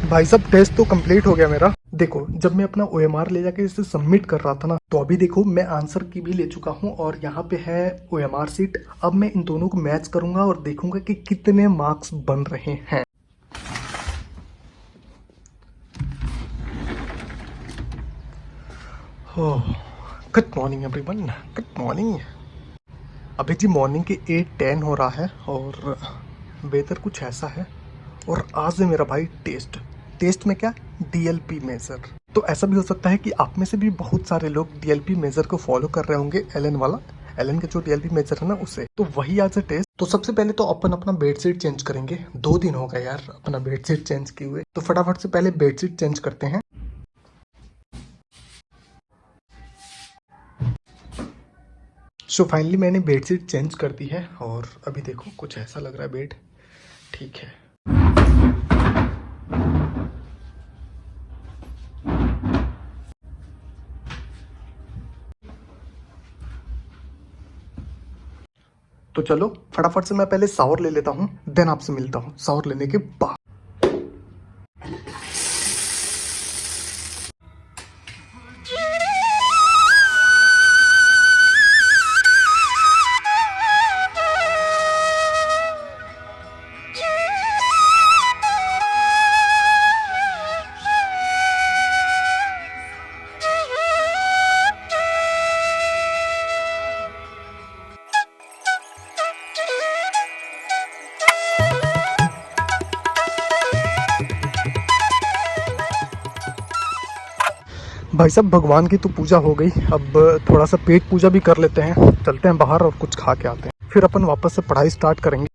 भाई साहब टेस्ट तो कंप्लीट हो गया मेरा। देखो जब मैं अपना ओएमआर ले जाके इसे सबमिट कर रहा था ना, तो अभी देखो मैं आंसर की भी ले चुका हूँ और यहाँ पे है ओएमआर सीट। अब मैं इन दोनों को मैच करूंगा और देखूंगा कि कितने मार्क्स बन रहे हैं। Good morning everyone, good morning. अभी जी मॉर्निंग के 8:10 हो रहा है और वेदर कुछ ऐसा है। और आज है मेरा भाई टेस्ट में क्या, डीएलपी मेजर। तो ऐसा भी हो सकता है कि आप में से भी बहुत सारे लोग डीएलपी मेजर को फॉलो कर रहे होंगे, एलन वाला, एलन का जो डीएलपी मेजर है ना उसे। तो वही आज है टेस्ट। तो सबसे पहले तो अपन अपना बेडशीट चेंज करेंगे। 2 दिन हो गए यार अपना बेडशीट चेंज किए हुए, तो फटाफट से पहले बेडशीट चेंज करते हैं। सो फाइनली मैंने बेडशीट चेंज कर दी है और अभी देखो कुछ ऐसा लग रहा है बेड। ठीक है। तो चलो फटाफट से मैं पहले शावर ले लेता हूँ, देन आपसे मिलता हूँ शावर लेने के बाद। भाई साहब भगवान की तो पूजा हो गई, अब थोड़ा सा पेट पूजा भी कर लेते हैं। चलते हैं बाहर और कुछ खा के आते हैं, फिर अपन वापस से पढ़ाई स्टार्ट करेंगे।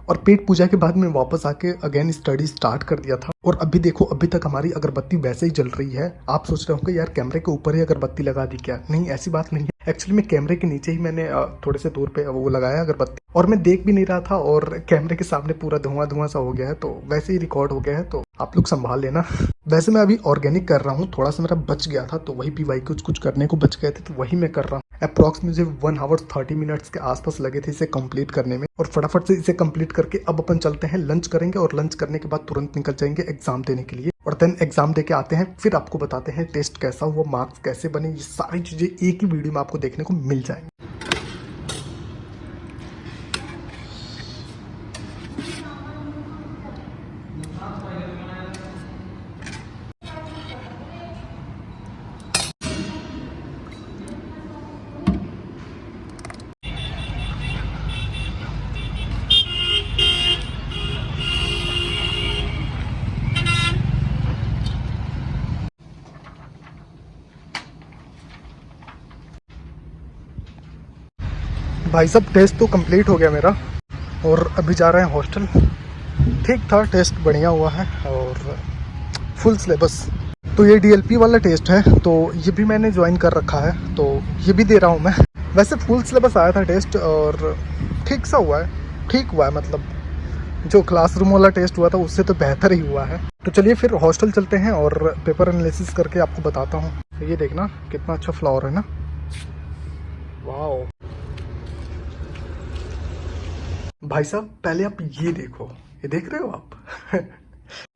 और पेट पूजा के बाद मैं वापस आके अगेन स्टडी स्टार्ट कर दिया था। और अभी देखो अभी तक हमारी अगरबत्ती वैसे ही जल रही है। आप सोच रहे होंगे यार कैमरे के ऊपर ही अगरबत्ती लगा दी क्या? नहीं, ऐसी बात नहीं है। एक्चुअली में कैमरे के नीचे ही मैंने थोड़े से दूर पे वो लगाया अगरबत्ती, और मैं देख भी नहीं रहा था और कैमरे के सामने पूरा धुआं धुआं सा हो गया है, तो वैसे ही रिकॉर्ड हो गया है, तो आप लोग संभाल लेना। वैसे मैं अभी ऑर्गेनिक कर रहा हूँ, थोड़ा सा मेरा बच गया था, तो वही पीवाई कुछ करने को बच गए थे, तो वही मैं कर रहा हूँ। अप्रॉक्स मुझे 1 आवर 30 मिनट्स के आसपास लगे थे इसे कंप्लीट करने में। और फटाफट से इसे कंप्लीट करके अब अपन चलते हैं लंच करेंगे, और लंच करने के बाद तुरंत निकल जाएंगे एग्जाम देने के लिए। और देन एग्जाम दे के आते हैं, फिर आपको बताते हैं टेस्ट कैसा हुआ, मार्क्स कैसे बने। ये सारी चीजें एक ही वीडियो में आपको देखने को मिल जाएंगी। भाई साहब टेस्ट तो कंप्लीट हो गया मेरा और अभी जा रहे हैं हॉस्टल। ठीक था, टेस्ट बढ़िया हुआ है और फुल सिलेबस। तो ये डीएलपी वाला टेस्ट है, तो ये भी मैंने ज्वाइन कर रखा है, तो ये भी दे रहा हूँ मैं। वैसे फुल सिलेबस आया था टेस्ट और ठीक सा हुआ है, ठीक हुआ है, मतलब जो क्लासरूम वाला टेस्ट हुआ था उससे तो बेहतर ही हुआ है। तो चलिए फिर हॉस्टल चलते हैं और पेपर एनालिसिस करके आपको बताता हूँ। तो ये देखना कितना अच्छा फ्लावर है ना, वाह। भाई साहब पहले आप ये देखो, ये देख रहे हो आप?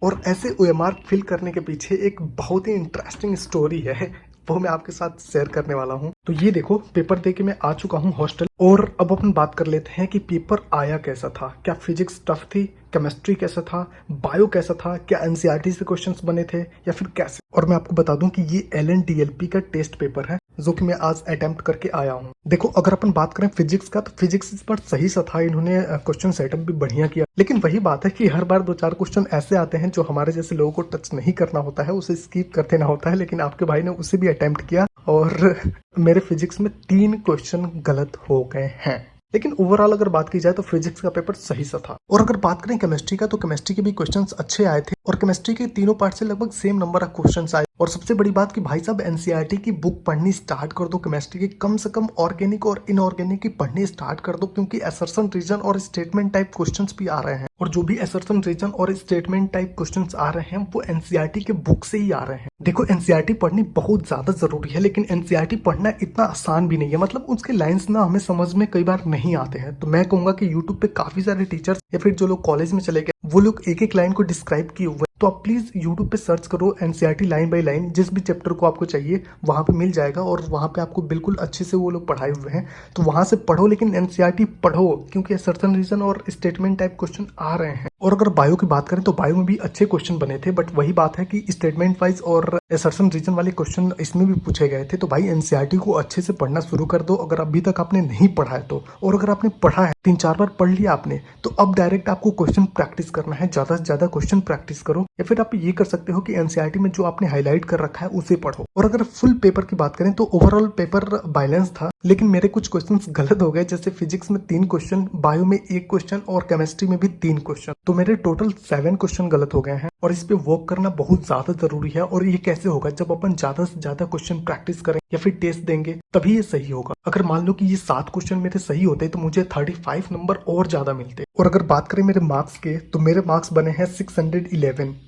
और ऐसे ओएमआर फिल करने के पीछे एक बहुत ही इंटरेस्टिंग स्टोरी है, वो मैं आपके साथ शेयर करने वाला हूँ। तो ये देखो पेपर दे के मैं आ चुका हूँ हॉस्टल, और अब अपन बात कर लेते हैं कि पेपर आया कैसा था। क्या फिजिक्स टफ थी, केमिस्ट्री कैसा था, बायो कैसा था, क्या एनसीईआरटी से क्वेश्चंस बने थे या फिर कैसे। और मैं आपको बता दूं कि ये एलएनडीएलपी का टेस्ट पेपर है जो कि मैं आज अटेम्प्ट करके आया हूँ। देखो अगर अपन बात करें फिजिक्स का, तो फिजिक्स इस बार सही सा था, इन्होंने क्वेश्चन सेटअप भी बढ़िया किया। लेकिन वही बात है कि हर बार 2-4 क्वेश्चन ऐसे आते हैं जो हमारे जैसे लोगों को टच नहीं करना होता है, उसे स्किप कर देना होता है। लेकिन आपके भाई ने उसे भी अटेम्प्ट किया और मेरे फिजिक्स में 3 क्वेश्चन गलत हो गए हैं। लेकिन ओवरऑल अगर बात की जाए तो फिजिक्स का पेपर सही सा था। और अगर बात करें केमिस्ट्री का, तो केमिस्ट्री के भी क्वेश्चंस अच्छे आए थे। और केमिस्ट्री के तीनों पार्ट से लगभग सेम नंबर ऑफ क्वेश्चंस आए। और सबसे बड़ी बात कि भाई साहब एनसीईआरटी की बुक पढ़नी स्टार्ट कर दो, केमिस्ट्री की कम से कम ऑर्गेनिक और इनऑर्गेनिक की पढ़नी स्टार्ट कर दो, क्योंकि असर्शन रीजन और स्टेटमेंट टाइप क्वेश्चंस भी आ रहे हैं। और जो भी असर्शन रीजन और स्टेटमेंट टाइप क्वेश्चंस आ रहे हैं वो एनसीईआरटी के बुक से ही आ रहे हैं। देखो एनसीईआरटी पढ़नी बहुत ज्यादा जरूरी है, लेकिन एनसीईआरटी पढ़ना इतना आसान भी नहीं है। मतलब उसके लाइंस ना हमें समझ में कई बार नहीं आते हैं। तो मैं कहूंगा कि यूट्यूब पे काफी सारे टीचर्स या फिर जो लोग कॉलेज में चले गए वो लोग एक एक लाइन को डिस्क्राइब किए हुए। तो आप प्लीज यूट्यूब पे सर्च करो एनसीईआरटी लाइन बाय लाइन, जिस भी चैप्टर को आपको चाहिए वहां पे मिल जाएगा और वहां पे आपको बिल्कुल अच्छे से वो लोग पढ़ाए हुए हैं। तो वहां से पढ़ो, लेकिन एनसीईआरटी पढ़ो, क्योंकि सर्टन रीजन और स्टेटमेंट टाइप क्वेश्चन आ रहे हैं। और अगर बायो की बात करें तो बायो में भी अच्छे क्वेश्चन बने थे, बट वही बात है कि स्टेटमेंट वाइज और सर्टन रीजन वाले क्वेश्चन इसमें भी पूछे गए थे। तो भाई एनसीईआरटी को अच्छे से पढ़ना शुरू कर दो अगर अभी तक आपने नहीं पढ़ा है तो। और अगर आपने पढ़ा है 3-4 बार पढ़ लिया आपने, तो अब डायरेक्ट आपको क्वेश्चन प्रैक्टिस करना है, ज्यादा से ज्यादा क्वेश्चन प्रैक्टिस करो। या फिर आप ये कर सकते हो कि एनसीईआरटी में जो आपने हाईलाइट कर रखा है उसे पढ़ो। और अगर फुल पेपर की बात करें तो ओवरऑल पेपर बैलेंस था, लेकिन मेरे कुछ क्वेश्चंस गलत हो गए। जैसे फिजिक्स में 3 क्वेश्चन, बायो में 1 क्वेश्चन और केमिस्ट्री में भी 3 क्वेश्चन। तो मेरे टोटल 7 क्वेश्चन गलत हो गए हैं। और इस पे वर्क करना बहुत ज्यादा जरूरी है। और ये कैसे होगा? जब अपन ज्यादा से ज्यादा क्वेश्चन प्रैक्टिस करें या फिर टेस्ट देंगे तभी ये सही होगा। अगर मान लो कि ये 7 क्वेश्चन मेरे सही होते तो मुझे 35 नंबर और ज्यादा मिलते। और अगर बात करें मेरे मार्क्स के, तो मेरे मार्क्स बने हैं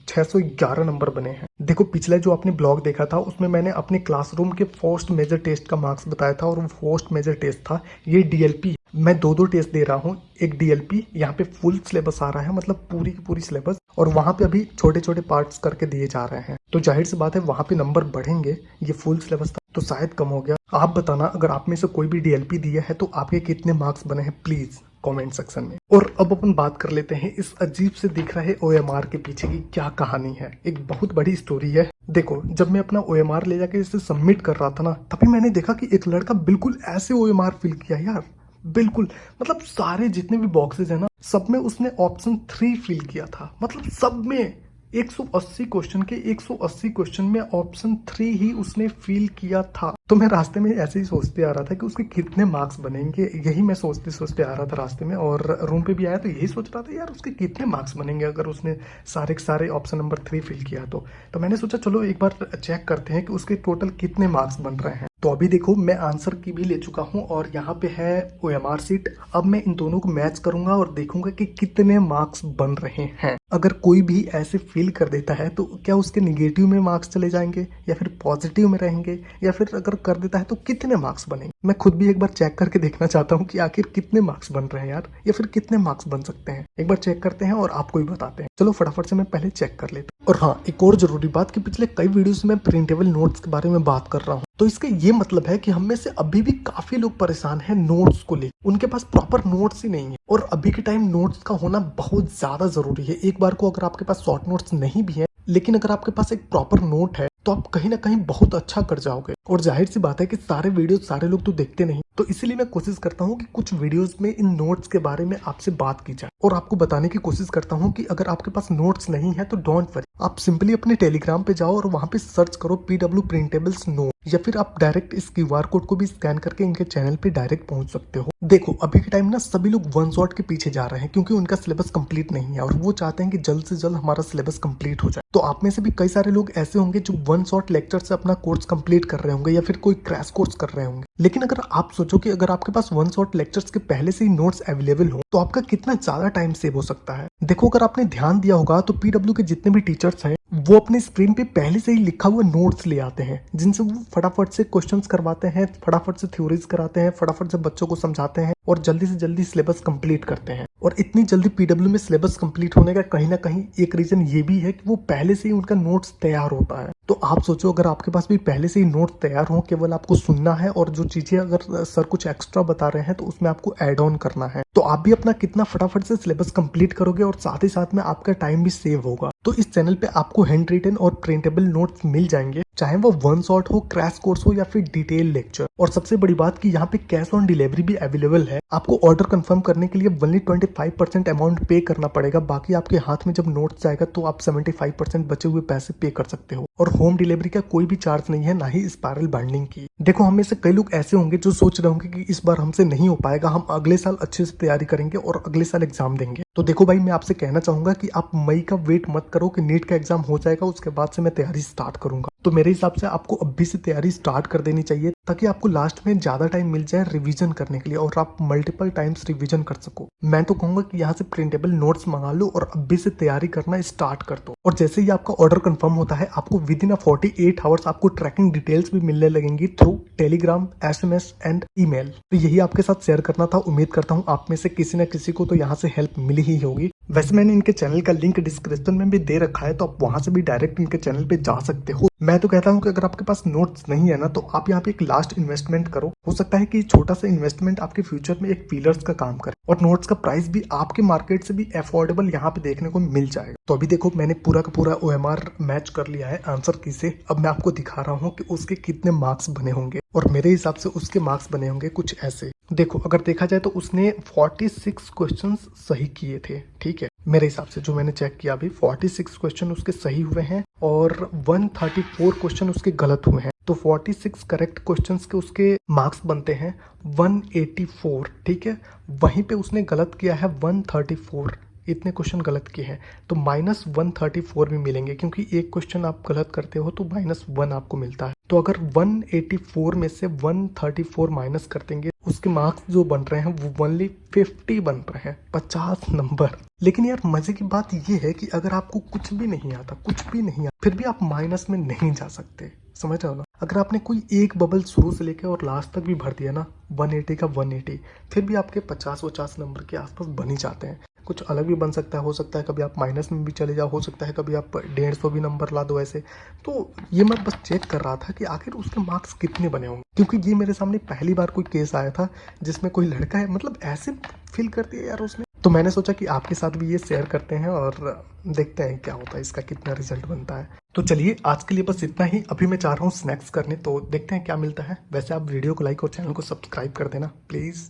611 नंबर बने हैं। देखो पिछला जो आपने ब्लॉग देखा था उसमें मैंने अपने क्लासरूम के फर्स्ट मेजर टेस्ट का मार्क्स बताया था, और वो फर्स्ट मेजर टेस्ट था ये डीएलपी। मैं 2 टेस्ट दे रहा हूँ, एक डीएलपी, यहाँ पे फुल सिलेबस आ रहा है, मतलब पूरी की पूरी सिलेबस, और वहां पे अभी छोटे छोटे पार्ट्स करके दिए जा रहे हैं। तो जाहिर सी बात है वहां पे नंबर बढ़ेंगे। ये फुल सिलेबस था तो शायद कम हो गया। आप बताना अगर आप में से कोई भी डीएलपी दिया है तो आपके कितने मार्क्स बने हैं, प्लीज कमेंट सेक्शन में। और अब अपन बात कर लेते हैं इस अजीब से दिख रहे ओएमआर के पीछे की क्या कहानी है। एक बहुत बड़ी स्टोरी है। देखो जब मैं अपना ओएमआर ले जाके इसे सबमिट कर रहा था ना, तभी मैंने देखा कि एक लड़का बिल्कुल ऐसे ओएमआर फिल किया यार, बिल्कुल मतलब सारे जितने भी बॉक्सेस है ना सब में उसने ऑप्शन 3 फिल किया था। मतलब सब में 180 क्वेश्चन के 180 क्वेश्चन में ऑप्शन 3 ही उसने फिल किया था। तो मैं रास्ते में ऐसे ही सोचते आ रहा था कि उसके कितने मार्क्स बनेंगे, यही मैं सोचते सोचते आ रहा था रास्ते में। और रूम पे भी आया तो यही सोच रहा था यार उसके कितने मार्क्स बनेंगे अगर उसने सारे के सारे ऑप्शन नंबर 3 फिल किया तो मैंने सोचा चलो एक बार चेक करते हैं कि उसके टोटल कितने मार्क्स बन रहे हैं। तो अभी देखो मैं आंसर की भी ले चुका हूं और यहाँ पे है ओएमआर सीट। अब मैं इन दोनों को मैच करूंगा और देखूंगा कि कितने मार्क्स बन रहे हैं। अगर कोई भी ऐसे फील कर देता है तो क्या उसके निगेटिव में मार्क्स चले जाएंगे या फिर पॉजिटिव में रहेंगे, या फिर अगर कर देता है तो कितने मार्क्स बनेंगे। मैं खुद भी एक बार चेक करके देखना चाहता हूँ कि आखिर कितने मार्क्स बन रहे हैं यार, या फिर कितने मार्क्स बन सकते हैं। एक बार चेक करते हैं और आपको भी बताते हैं। चलो फटाफट से मैं पहले चेक कर लेता हूँ। और हाँ, एक और जरूरी बात कि पिछले कई वीडियोस में प्रिंटेबल नोट्स के बारे में बात कर रहा हूँ, तो इसका ये मतलब है कि हम में से अभी भी काफी लोग परेशान हैं नोट्स को लेकर। उनके पास प्रॉपर नोट्स ही नहीं है, और अभी के टाइम नोट्स का होना बहुत ज्यादा जरूरी है। एक बार को अगर आपके पास शॉर्ट नोट्स नहीं भी है, लेकिन अगर आपके पास एक प्रॉपर नोट है तो आप कहीं ना कहीं बहुत अच्छा कर जाओगे। और जाहिर सी बात है कि सारे वीडियोस सारे लोग तो देखते नहीं, तो इसीलिए मैं कोशिश करता हूँ कि कुछ वीडियोस में इन नोट्स के बारे में आपसे बात की जाए और आपको बताने की कोशिश करता हूँ कि अगर आपके पास नोट्स नहीं है तो डोंट वरी, आप सिंपली अपने टेलीग्राम पे जाओ और वहां पे सर्च करो PW प्रिंटेबल्स नोट, या फिर आप डायरेक्ट इस QR कोड को भी स्कैन करके इनके चैनल पे डायरेक्ट पहुंच सकते हो। देखो अभी के टाइम ना सभी लोग वन शॉट के पीछे जा रहे हैं क्योंकि उनका सिलेबस कंप्लीट नहीं है और वो चाहते हैं कि जल्द से जल्द हमारा सिलेबस कंप्लीट हो जाए। तो आप में से भी कई सारे लोग ऐसे होंगे जो वन शॉट लेक्चर से अपना कोर्स कंप्लीट कर रहे होंगे या फिर कोई क्रैश कोर्स कर रहे होंगे। लेकिन अगर आप सोचो कि अगर आपके पास वन शॉट लेक्चर्स के पहले से ही नोट्स अवेलेबल हो तो आपका कितना ज्यादा टाइम सेव हो सकता है। देखो अगर आपने ध्यान दिया होगा तो PW के जितने भी टीचर्स हैं वो अपने स्क्रीन पे पहले से ही लिखा हुआ नोट्स ले आते हैं, जिनसे वो फटाफट से क्वेश्चंस करवाते हैं, फटाफट से थ्योरीज कराते हैं, फटाफट से बच्चों को समझाते हैं और जल्दी से जल्दी सिलेबस कंप्लीट करते हैं। और इतनी जल्दी PW में सिलेबस कंप्लीट होने का कहीं ना कहीं एक रीजन ये भी है कि वो पहले से ही उनका नोट्स तैयार होता है। तो आप सोचो अगर आपके पास भी पहले से ही नोट्स तैयार हो, केवल आपको सुनना है और जो चीजें अगर सर कुछ एक्स्ट्रा बता रहे हैं तो उसमें आपको ऐड ऑन करना है, तो आप भी अपना कितना फटाफट से सिलेबस कंप्लीट करोगे और साथ ही साथ में आपका टाइम भी सेव होगा। तो इस चैनल पे आपको हैंड रिटन और प्रिंटेबल नोट्स मिल जाएंगे, चाहे वो वन शॉट हो, क्रैश कोर्स हो या फिर डिटेल लेक्चर। और सबसे बड़ी बात कि यहाँ पे कैश ऑन डिलीवरी भी अवेलेबल है। आपको ऑर्डर कंफर्म करने के लिए ओनली 25% अमाउंट पे करना पड़ेगा। बाकी आपके हाथ में जब नोट्स जाएगा तो आप 75% बचे हुए पैसे पे कर सकते हो। और होम डिलीवरी का कोई भी चार्ज नहीं है, ना ही स्पाइरल बाइंडिंग की। देखो, हम में से कई लोग ऐसे होंगे जो सोच रहे होंगे कि इस बार हमसे नहीं हो पाएगा, हम अगले साल अच्छे से तैयारी करेंगे और अगले साल एग्जाम देंगे। तो देखो भाई, मैं आपसे कहना चाहूंगा कि आप मई का वेट मत करो कि नीट का एग्जाम हो जाएगा उसके बाद से मैं तैयारी स्टार्ट करूंगा। तो मेरे हिसाब से आपको अभी से तैयारी स्टार्ट कर देनी चाहिए, ताकि आपको लास्ट में ज्यादा टाइम मिल जाए रिवीजन करने के लिए और आप मल्टीपल टाइम्स रिवीजन कर सको। मैं तो कहूंगा कि यहाँ से प्रिंटेबल नोट्स मंगा लो और अभी से तैयारी करना स्टार्ट कर दो। और जैसे ही आपका ऑर्डर कंफर्म होता है, आपको विद इन 48 आवर्स आपको ट्रैकिंग डिटेल्स भी मिलने लगेंगी through Telegram, SMS and email. तो यही आपके साथ शेयर करना था। उम्मीद करता हूँ आप में से किसी न किसी को तो यहाँ से हेल्प मिली ही होगी। वैसे मैंने इनके चैनल का लिंक डिस्क्रिप्शन में भी दे रखा है, तो आप वहां से भी डायरेक्ट इनके चैनल पे जा सकते हो। मैं तो कहता हूँ कि अगर आपके पास नोट्स नहीं है ना, तो आप यहाँ पे एक लास्ट इन्वेस्टमेंट करो। हो सकता है कि छोटा सा इन्वेस्टमेंट आपके फ्यूचर में एक पिलर्स का काम करे और नोट्स का प्राइस भी आपके मार्केट से भी अफोर्डेबल यहाँ पे देखने को मिल जाएगा। तो अभी देखो, मैंने पूरा का पूरा OMR मैच कर लिया है आंसर की से। अब मैं आपको दिखा रहा हूँ कि उसके कितने मार्क्स बने होंगे, और मेरे हिसाब से उसके मार्क्स बने होंगे कुछ ऐसे। देखो, अगर देखा जाए तो उसने 46 क्वेश्चंस सही किए थे, ठीक है। मेरे हिसाब से जो मैंने चेक किया अभी, 46 क्वेश्चन उसके सही हुए हैं और 134 क्वेश्चन उसके गलत हुए हैं। तो 46 करेक्ट क्वेश्चंस के उसके मार्क्स बनते हैं 184, ठीक है। वहीं पे उसने गलत किया है 134, इतने क्वेश्चन गलत किए हैं, तो -134 भी मिलेंगे, क्योंकि एक क्वेश्चन आप गलत करते हो तो -1 आपको मिलता है। तो अगर 184 में से 134 माइनस कर देंगे, उसके मार्क्स जो बन रहे हैं वो ओनली 50 बन रहे हैं, 50 नंबर। लेकिन यार, मजे की बात ये है कि अगर आपको कुछ भी नहीं आता, कुछ भी नहीं आता, फिर भी आप माइनस में नहीं जा सकते। समझ रहे हो ना? अगर आपने कोई एक बबल शुरू से लेकर और लास्ट तक भी भर दिया ना, 180 का 180, फिर भी आपके 50 नंबर के आसपास बन ही जाते हैं। कुछ अलग भी बन सकता है, हो सकता है कभी आप माइनस में भी चले जाओ, हो सकता है कभी आप 150 भी नंबर ला दो ऐसे। तो ये मैं बस चेक कर रहा था कि आखिर उसके मार्क्स कितने बने होंगे, क्योंकि ये मेरे सामने पहली बार कोई केस आया था जिसमें कोई लड़का है, मतलब ऐसे फील कर दिया यार उसने। तो मैंने सोचा कि आपके साथ भी ये शेयर करते हैं और देखते हैं क्या होता है, इसका कितना रिजल्ट बनता है। तो चलिए, आज के लिए बस इतना ही। अभी मैं चाह रहा हूँ स्नैक्स करने, तो देखते हैं क्या मिलता है। वैसे आप वीडियो को लाइक और चैनल को सब्सक्राइब कर देना प्लीज़।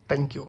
Thank you.